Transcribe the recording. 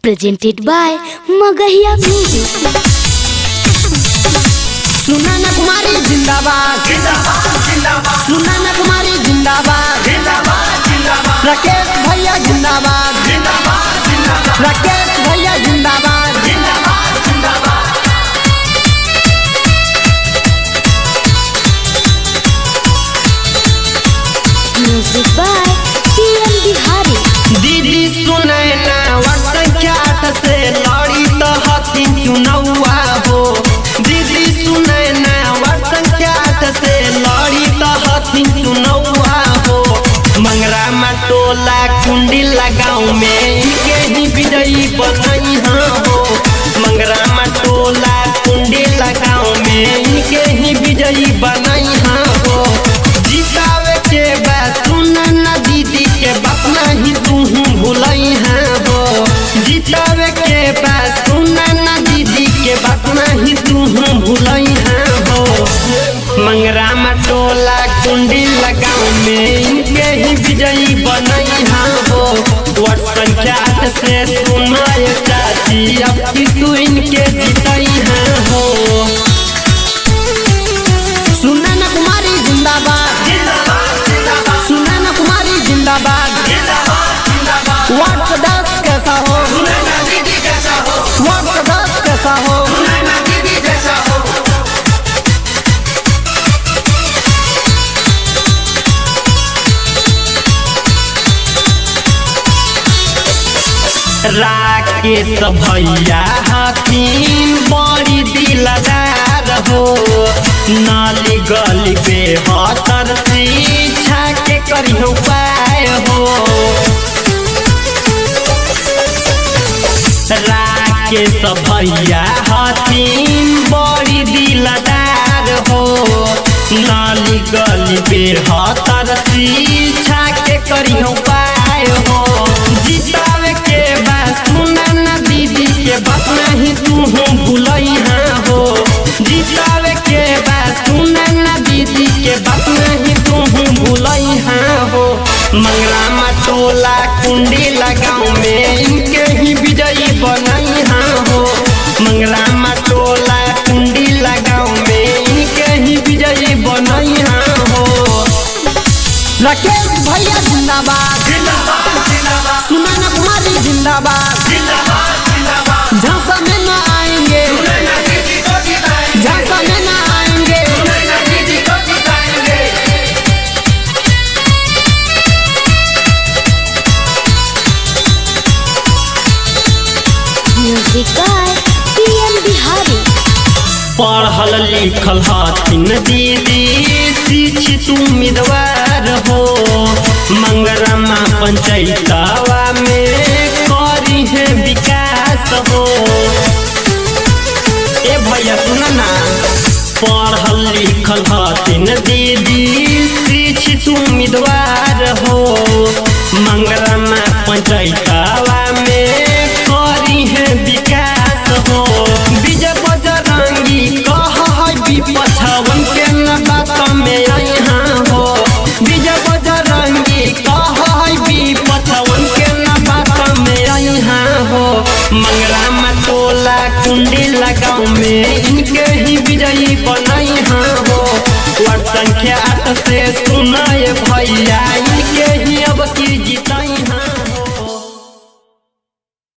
presented by Magahiya Music। Sunaina कुमारी जिंदाबाद जिंदाबाद जिंदाबाद, सुनैना कुमारी जिंदाबाद जिंदाबाद जिंदाबाद, राकेश भैया जिंदाबाद जिंदाबाद जिंदाबाद, राकेश भैया जिंदाबाद जिंदाबाद जिंदाबाद। Music by PM Bihari. दीदी सुनैना वर्षा से लड़ी तो हथिन चुनौआ हो। दीदी सुनैना वर्षा से लड़ी तो हथिन चुनौआ हो। मंगरा मटोला कुंडी लगाओ में इनके ही विजयी बनई हो। मंगरा मटोला कुंडी लगाओ में इनके ही विजयी बनई हो। जितावे के बाद सुनैना दीदी के बात नहीं तू भूलई हो। जितावे के बाद सुनैना दीदी के बात नहीं तू भूलई हो। मंगरा मटोला कुंडी लगाओ में इनके ही विजयी बनई हो। वर्ष संख्या से सुनाय चाची अब की तू इनके जीतई हो। सुनैना कुमारी जिंदाबाद जिंदाबाद जिंदाबाद, सुनैना कुमारी जिंदाबाद जिंदाबाद जिंदाबाद। वर्ष 10 कैसा हो सुनैना दीदी कैसा हो। वर्ष 10 कैसा हो सुनैना दीदी कैसा हो। राकेश भैया हथिन बड़ी दिलदार हो। नाली गली बेहतर शिक्षा के करियो पाए हो। राकेश भैया हथिन बड़ी दिलदार हो। नाली गली बेहतर शिक्षा के करियो पाए हो। जितावे के बाद सुनैना दीदी के बात नहीं तू भूलई हो। जितावे के बाद सुनैना दीदी के बात नहीं तू भूलई हो। मंगला मटोला कुंडी लगाओ में इनके ही विजयी बनई हो। मंगला मटोला कुंडी लगाओ में इनके ही विजयी बनई हो। राकेश भैया जिंदाबाद जिंदाबाद जिंदाबाद, सुनैना कुमारी जिंदाबाद जिंदाबाद जिंदाबाद। झांसा में न आएंगे सुनैना दीदी को जिताएंगे। झांसा में न आएंगे सुनैना दीदी को जिताएंगे। Music by PM Bihari. पढ़ल लिखल हथिन दीदी शिक्षित उम्मीदवार हो। मंगरमा पंचायतवा में करी है विकास हो। ए भैया सुना ना, पढ़ल लिखल हथिन दीदी शिक्षित उम्मीदवार हो। मंगरमा पंचायतवा में करी है विकास हो। विजय बजरंगी कह विपछवन के न बात में यहाँ हो। विजय बजरंगी कह विपछवन के न बात में यहाँ हो। मंगला मटोला कुंडी लगाओ में इनके ही विजयी बनई हो। वर्ष संख्या से सुनाए भैया इनके ही अब की जीता।